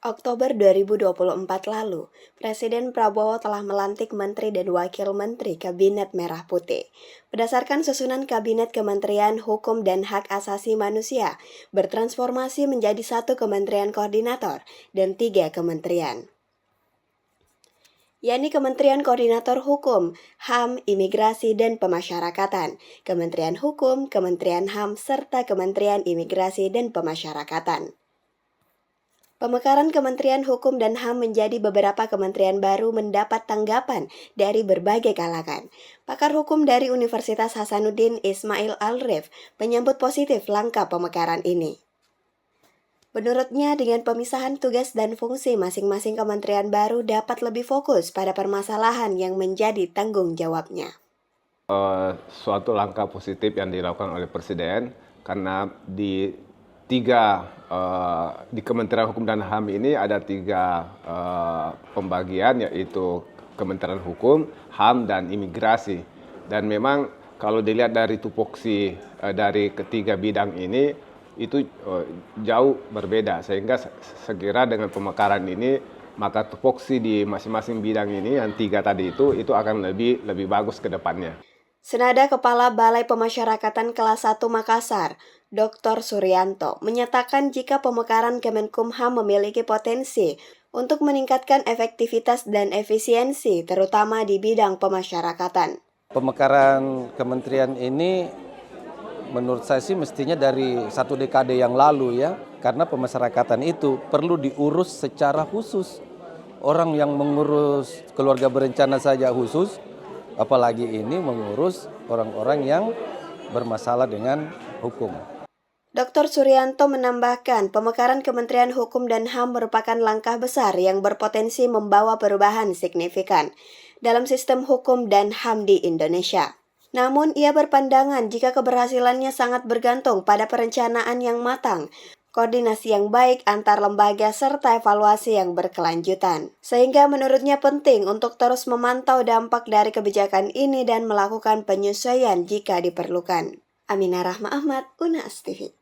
Oktober 2024 lalu, Presiden Prabowo telah melantik Menteri dan Wakil Menteri Kabinet Merah Putih. Berdasarkan susunan Kabinet Kementerian Hukum dan Hak Asasi Manusia, bertransformasi menjadi satu Kementerian Koordinator dan 3 kementerian, yakni Kementerian Koordinator Hukum, HAM, Imigrasi, dan Pemasyarakatan, Kementerian Hukum, Kementerian HAM, serta Kementerian Imigrasi dan Pemasyarakatan. Pemekaran Kementerian Hukum dan HAM menjadi beberapa kementerian baru mendapat tanggapan dari berbagai kalangan. Pakar hukum dari Universitas Hasanuddin Ismail Al-Rif menyambut positif langkah pemekaran ini. Menurutnya, dengan pemisahan tugas dan fungsi masing-masing kementerian baru dapat lebih fokus pada permasalahan yang menjadi tanggung jawabnya. Suatu langkah positif yang dilakukan oleh Presiden karena di Kementerian Hukum dan HAM ini ada 3 pembagian, yaitu Kementerian Hukum, HAM, dan Imigrasi. Dan memang kalau dilihat dari tupoksi dari ketiga bidang ini itu jauh berbeda, sehingga sekira dengan pemekaran ini maka tupoksi di masing-masing bidang ini yang 3 tadi itu akan lebih bagus ke depannya. Senada Kepala Balai Pemasyarakatan Kelas 1 Makassar, Dr. Suryanto, menyatakan jika pemekaran Kemenkumham memiliki potensi untuk meningkatkan efektivitas dan efisiensi, terutama di bidang pemasyarakatan. Pemekaran kementerian ini menurut saya sih mestinya dari 1 dekade yang lalu ya, karena pemasyarakatan itu perlu diurus secara khusus. Orang yang mengurus keluarga berencana saja khusus, apalagi ini mengurus orang-orang yang bermasalah dengan hukum. Dr. Suryanto menambahkan, pemekaran Kementerian Hukum dan HAM merupakan langkah besar yang berpotensi membawa perubahan signifikan dalam sistem hukum dan HAM di Indonesia. Namun, ia berpandangan jika keberhasilannya sangat bergantung pada perencanaan yang matang, koordinasi yang baik antar lembaga, serta evaluasi yang berkelanjutan. Sehingga menurutnya penting untuk terus memantau dampak dari kebijakan ini dan melakukan penyesuaian jika diperlukan. Aminah Rahma Ahmad, UNAS TV.